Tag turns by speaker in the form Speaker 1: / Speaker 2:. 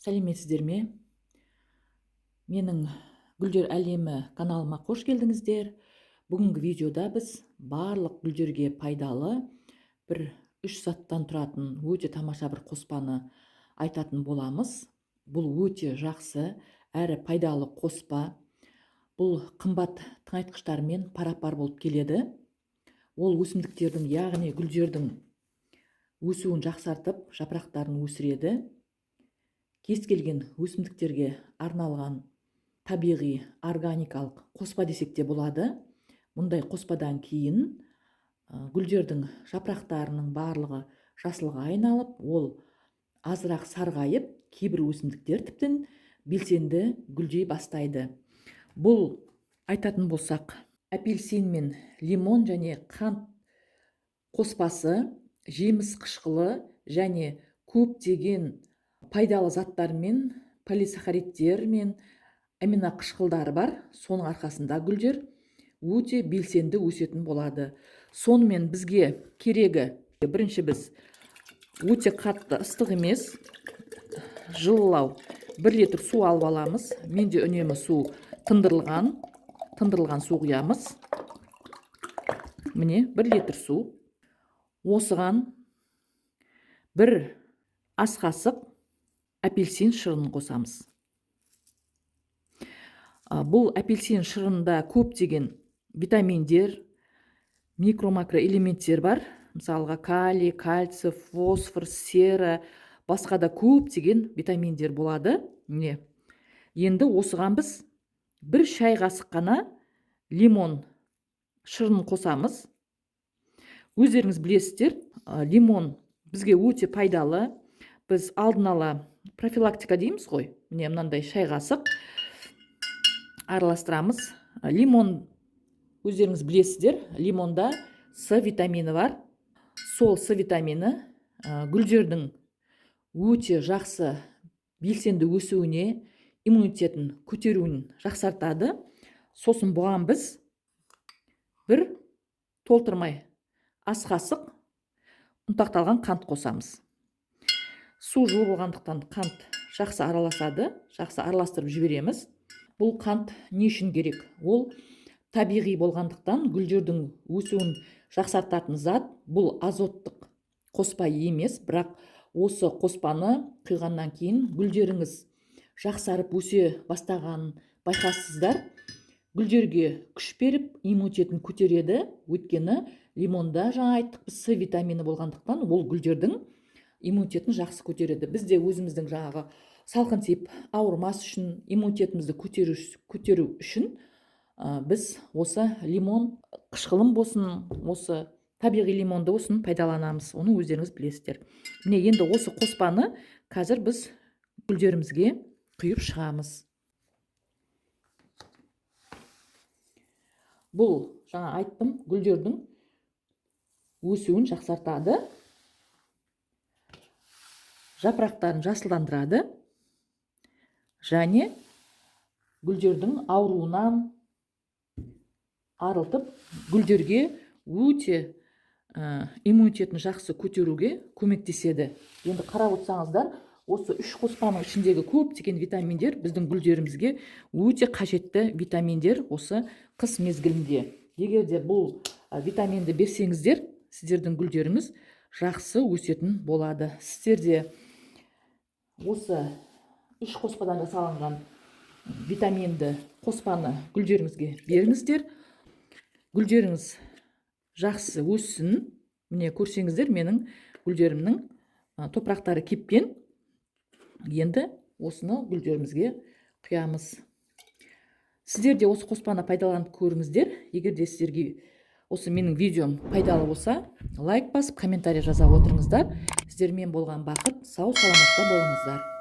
Speaker 1: Сәлеметсіздер ме? Менің гүлдер әлемі каналыма қош келдіңіздер. Бүгінгі видеода біз барлық гүлдерге пайдалы бір 3 заттан тұратын өте тамаша бір қоспаны айтатын боламыз. Бұл өте жақсы әрі пайдалы қоспа. Бұл қымбат тыңайтқыштармен пара-пар болып келеді. Ол өсімдіктердің, яғни гүлдердің өсуін жақсартып, жапырақтарын өсіреді. Кез келген өсімдіктерге арналған табиғи органикалық қоспа десек те болады. Мұндай қоспадан кейін гүлдердің жапырақтарының барлығы жасылға айналып, ол азырақ сарғайып, кейбір өсімдіктер тіптен белсенді гүлдей бастайды. Бұл айтатын болсақ, апельсин мен лимон және қант қоспасы жеміс қышқылы және көптеген пайдалы заттармен, полисахаридтер мен амино қышқылдары бар. Соның арқасында гүлдер өте белсенді өсетін болады. Сонымен бізге керегі, бірінші біз өте қатты ыстық емес, жылылау 1 литр су алып аламыз. Менде үнемі су тындырылған су құямыз. Міне 1 литр су. Осыған 1 ас қасық апельсин шырынын қосамыз. Бұл апельсин шырынында көптеген витаминдер, микро-макроэлементтер бар. Мысалға калий, кальций, фосфор, сера, басқа да көптеген витаминдер болады. Енді осыған біз 1 шай қасық қана лимон шырынын қосамыз. Өздеріңіз білесіздер, лимон бізге өте пайдалы. Біз алдын ала профилактика дейміз ғой. Міне мынандай шай қасық араластырамыз. Лимон, өздеріңіз білесіздер, лимонда С витамині бар. Сол С витамині гүлдердің өте жақсы белсенді өсуіне, иммунитетін көтеруін жақсартады. Сосын бұған біз 1 толтырмай ас қасық ұнтақталған қант қосамыз. Су жылы болғандықтан қант жақсы араласады, жақсы араластырып жібереміз. Бұл қант не үшін керек? Ол табиғи болғандықтан гүлдердің өсуін жақсартатын зат. Бұл азоттық қоспа емес, бірақ осы қоспаны құйғаннан кейін гүлдеріңіз жақсарып өсе бастағанын байқайсыздар. Гүлдерге күш беріп, иммунитетін көтереді. Өйткені лимонда жаңа айттық, С витамині болғандықтан ол гүлдердің иммунитетін жақсы көтереді. Бізде өзіміздің жаңағы салқын тиіп ауырмас үшін, иммунитетімізді көтеру үшін біз осы лимон қышқылым болсын, осы табиғи лимонды болсын пайдаланамыз. Оны өздеріңіз білесіздер. Міне енді осы қоспаны қазір біз гүлдерімізге құйып шығамыз. Бұл жаңа айттым, гүлдердің өсуін жақсартады, жапырақтарын жасылдандырады және гүлдердің ауруынан арылтып, гүлдерге өте иммунитетін жақсы көтеруге көмектеседі. Енді қарап отырсаңыздар, осы 3 қоспаның ішіндегі көптеген витаминдер біздің гүлдерімізге өте қажетті витаминдер осы қыс мезгілінде. Егер де бұл витаминді берсеңіздер, сіздердің гүлдеріңіз жақсы өсетін болады. Сіздерде осы 3 қоспадан жасалынған витаминді қоспаны гүлдеріңізге беріңіздер. Гүлдеріңіз жақсы өссін. Міне көрсеңіздер, менің гүлдерімнің топырақтары кепкен. Енді осыны гүлдерімізге құямыз. Сіздер де осы қоспаны пайдаланып көріңіздер. Егер де сіздерге осы менің видеом пайдалы болса, лайк басып, комментарий жаза отырыңыздар. Сіздермен болған бақыт, сау саламатта болыңыздар.